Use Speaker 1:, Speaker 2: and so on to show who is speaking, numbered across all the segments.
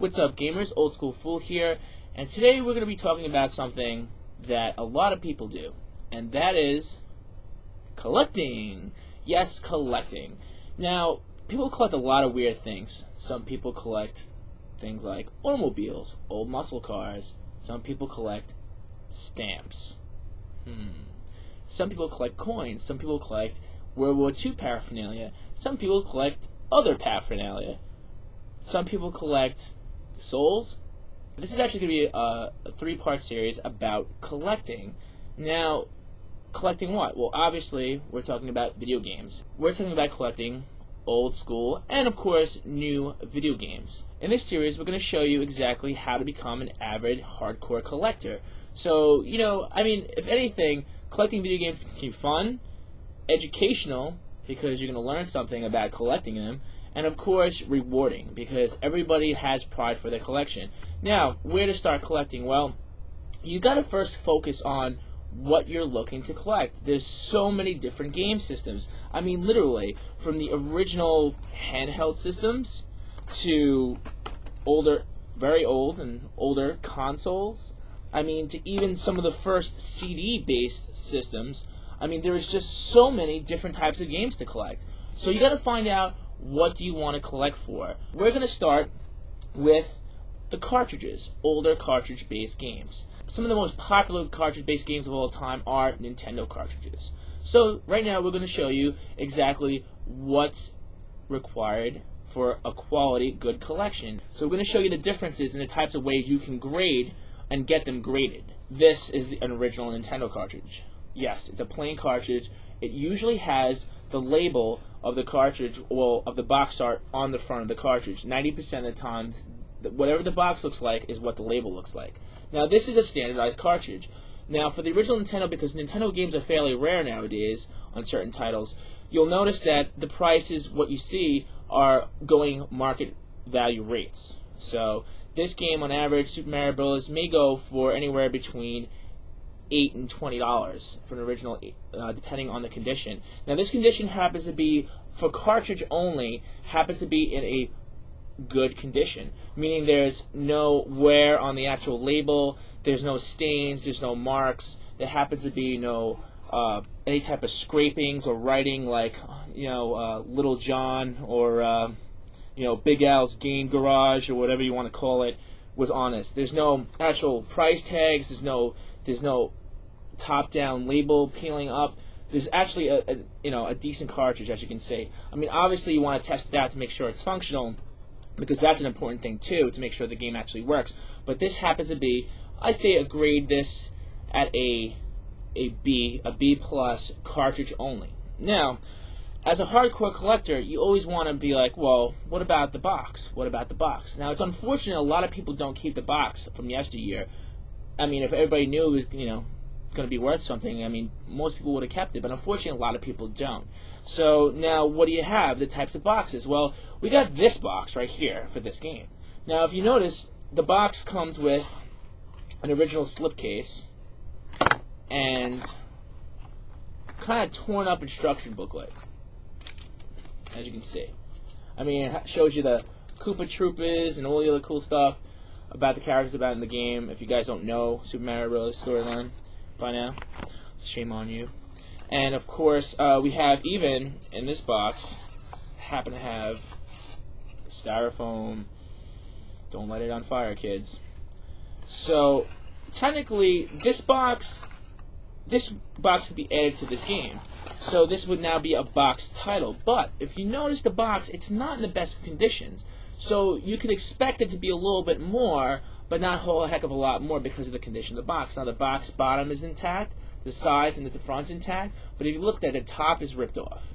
Speaker 1: What's up, gamers? Old School Fool here, and today we're going to be talking about something that a lot of people do, and that is collecting. Yes, collecting. Now, people collect a lot of weird things. Some people collect things like automobiles, old muscle cars. Some people collect stamps. Some people collect coins. Some people collect World War II paraphernalia. Some people collect other paraphernalia. Some people collect souls. This is actually going to be a three-part series about collecting. Now, collecting what? Well, obviously, we're talking about video games. We're talking about collecting old school and, of course, new video games. In this series, we're going to show you exactly how to become an avid, hardcore collector. So, if anything, collecting video games can be fun, educational, because you're going to learn something about collecting them, and of course, rewarding, because everybody has pride for their collection. Now, where to start collecting? Well, you got to first focus on what you're looking to collect. There's so many different game systems. I mean, literally, from the original handheld systems to older, very old and older consoles. I mean, to even some of the first CD-based systems. I mean, there is just so many different types of games to collect. So you got to find out, what do you want to collect for? We're going to start with the cartridges, older cartridge-based games. Some of the most popular cartridge-based games of all time are Nintendo cartridges. So right now we're going to show you exactly what's required for a quality, good collection. So we're going to show you the differences in the types of ways you can grade and get them graded. This is an original Nintendo cartridge. Yes, it's a plain cartridge. It usually has the label of the cartridge, well, of the box art on the front of the cartridge. 90% of the time, whatever the box looks like is what the label looks like. Now, this is a standardized cartridge. Now, for the original Nintendo, because Nintendo games are fairly rare nowadays on certain titles, you'll notice that the prices, what you see, are going market value rates. So, this game, on average, Super Mario Bros. May go for anywhere between $8 and $20 for an original, depending on the condition. Now, this condition happens to be, for cartridge only, happens to be in a good condition, meaning there's no wear on the actual label, there's no stains, there's no marks, there happens to be no any type of scrapings or writing like, Little John or, Big Al's Game Garage or whatever you want to call it was honest. There's no actual price tags, there's no top-down label peeling up. There's actually a decent cartridge, as you can see. I mean, obviously you want to test it out to make sure it's functional, because that's an important thing too, to make sure the game actually works. But this happens to be, I'd say, a grade this at a B plus cartridge only. Now, as a hardcore collector, you always want to be like, well, what about the box? What about the box? Now, it's unfortunate a lot of people don't keep the box from yesteryear. I mean, if everybody knew it was, going to be worth something, I mean, most people would have kept it, but unfortunately a lot of people don't. So now, what do you have? The types of boxes. Well, we got this box right here for this game. Now, if you notice, the box comes with an original slipcase and kind of torn up instruction booklet, as you can see. I mean, it shows you the Koopa Troopas and all the other cool stuff about the characters about in the game. If you guys don't know Super Mario Bros. Storyline by now, shame on you. And of course, we have, even in this box, happen to have styrofoam. Don't light it on fire, kids. So technically, this box could be added to this game. So this would now be a box title. But if you notice the box, it's not in the best conditions. So you could expect it to be a little bit more, but not a whole heck of a lot more because of the condition of the box. Now, the box bottom is intact, the sides and the front's intact, but if you look at it, the top is ripped off.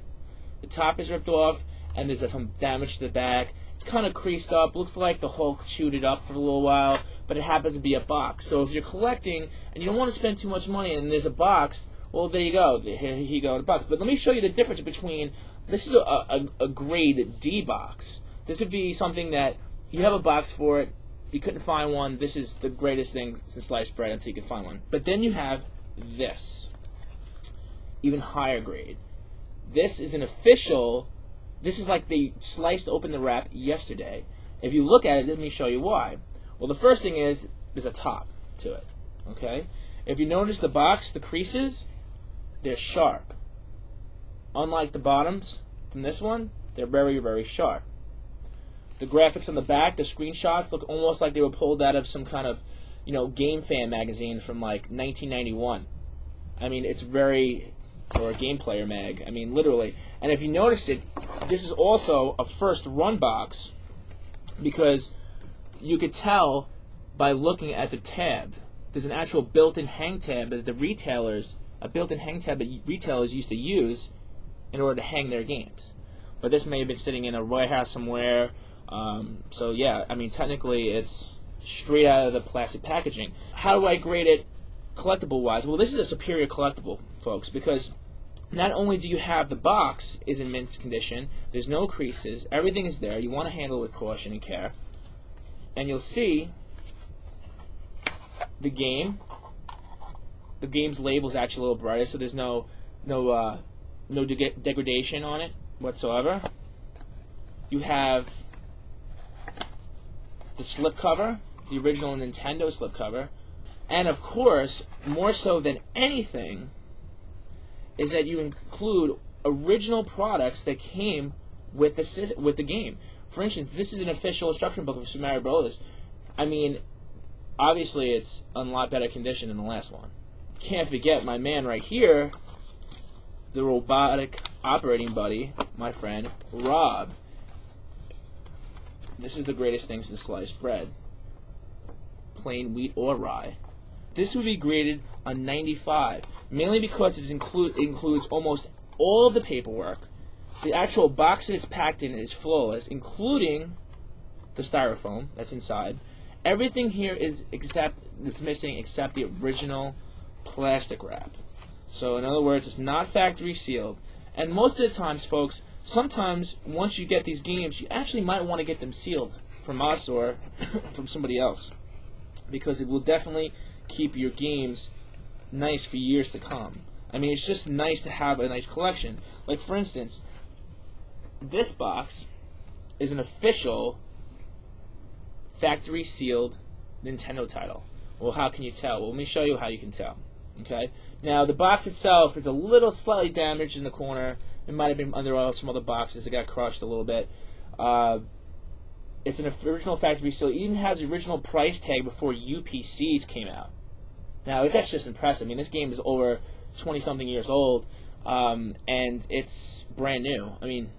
Speaker 1: The top is ripped off, and there's some damage to the back. It's kind of creased up. Looks like the Hulk chewed it up for a little while, but it happens to be a box. So if you're collecting and you don't want to spend too much money and there's a box, well, there you go. Here you go, the box. But let me show you the difference between, this is a grade D box. This would be something that you have a box for it, you couldn't find one, this is the greatest thing since sliced bread until you can find one. But then you have this, even higher grade. This is an official, this is like they sliced open the wrap yesterday. If you look at it, let me show you why. Well, the first thing is there's a top to it. Okay? If you notice the box, the creases, they're sharp. Unlike the bottoms from this one, they're very, very sharp. The graphics on the back, the screenshots, look almost like they were pulled out of some kind of, Game Fan magazine from like 1991. I mean, it's very, or a Game Player mag. I mean, literally. And if you notice it, this is also a first run box because you could tell by looking at the tab. There's an actual built-in hang tab that retailers used to use in order to hang their games. But this may have been sitting in a warehouse somewhere. So yeah, I mean, technically it's straight out of the plastic packaging. How do I grade it collectible-wise? Well, this is a superior collectible, folks, because not only do you have the box is in mint condition, there's no creases, everything is there. You want to handle it with caution and care. And you'll see the game's label is actually a little brighter, so there's no degradation on it whatsoever. You have the slipcover, the original Nintendo slipcover, and of course, more so than anything, is that you include original products that came with the game. For instance, this is an official instruction book of Super Mario Bros. I mean, obviously it's in a lot better condition than the last one. Can't forget my man right here, the robotic operating buddy, my friend, Rob. This is the greatest thing since sliced bread. Plain wheat or rye. This would be graded a 95, mainly because it includes almost all of the paperwork. The actual box that it's packed in is flawless, including the styrofoam that's inside. Everything here is that's missing except the original plastic wrap. So in other words, it's not factory sealed. And most of the times, folks, sometimes once you get these games, you actually might want to get them sealed from us or from somebody else, because it will definitely keep your games nice for years to come. I mean, it's just nice to have a nice collection. Like, for instance, this box is an official factory sealed Nintendo title. Well, how can you tell? Well, let me show you how you can tell. Okay. Now, the box itself is a little slightly damaged in the corner. It might have been under some other boxes. It got crushed a little bit. It's an original factory seal. It even has the original price tag before UPCs came out. Now, that's just impressive. I mean, this game is over 20-something years old, and it's brand new. I mean,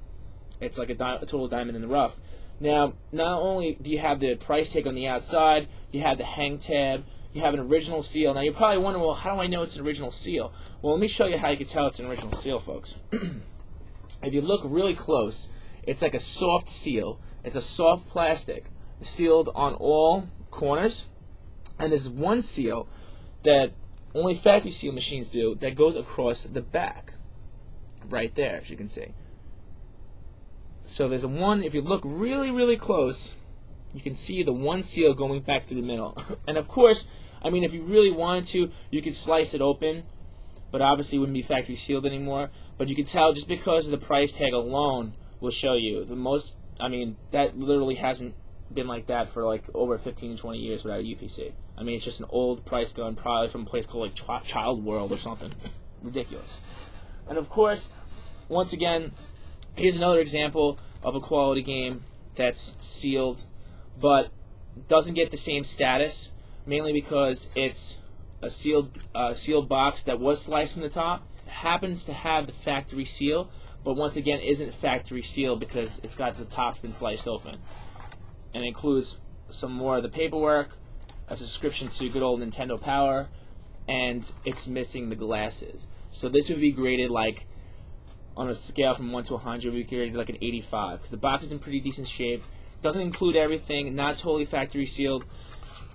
Speaker 1: it's like a total diamond in the rough. Now, not only do you have the price tag on the outside, you have the hang tab, you have an original seal. Now, you're probably wondering, well, how do I know it's an original seal? Well, let me show you how you can tell it's an original seal, folks. If you look really close, it's like a soft seal. It's a soft plastic, sealed on all corners. And there's one seal that only factory seal machines do that goes across the back, right there, as you can see. So there's a one, if you look really, really close, you can see the one seal going back through the middle. And of course, I mean, if you really wanted to, you could slice it open, but obviously it wouldn't be factory sealed anymore. But you can tell just because of the price tag alone will show you the most. I mean, that literally hasn't been like that for like over 15 to 20 years without a UPC. I mean, it's just an old price gun, probably from a place called like Child World or something. Ridiculous. And of course, once again, here's another example of a quality game that's sealed, but doesn't get the same status, mainly because it's a sealed box that was sliced from the top. It happens to have the factory seal, but once again isn't factory sealed because it's got the top's been sliced open. And it includes some more of the paperwork, a subscription to good old Nintendo Power, and it's missing the glasses. So this would be graded like, on a scale from 1 to 100, we graded like an 85, because the box is in pretty decent shape. Doesn't include everything, not totally factory sealed.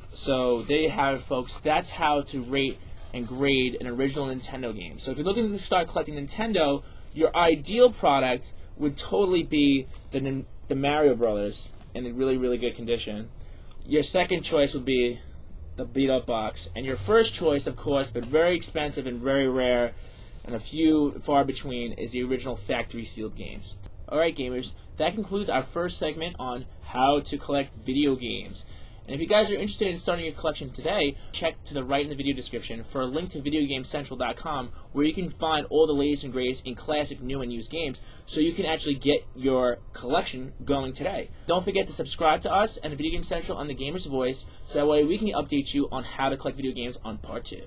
Speaker 1: So there you have it, folks. That's how to rate and grade an original Nintendo game. So if you're looking to start collecting Nintendo, your ideal product would totally be the Mario Brothers in a really, really good condition. Your second choice would be the beat-up box. And your first choice, of course, but very expensive and very rare, and a few far between, is the original factory sealed games. Alright gamers, that concludes our first segment on how to collect video games. And if you guys are interested in starting your collection today, check to the right in the video description for a link to VideoGameCentral.com where you can find all the latest and greatest in classic, new, and used games so you can actually get your collection going today. Don't forget to subscribe to us and Video Game Central on the Gamer's Voice so that way we can update you on how to collect video games on Part 2.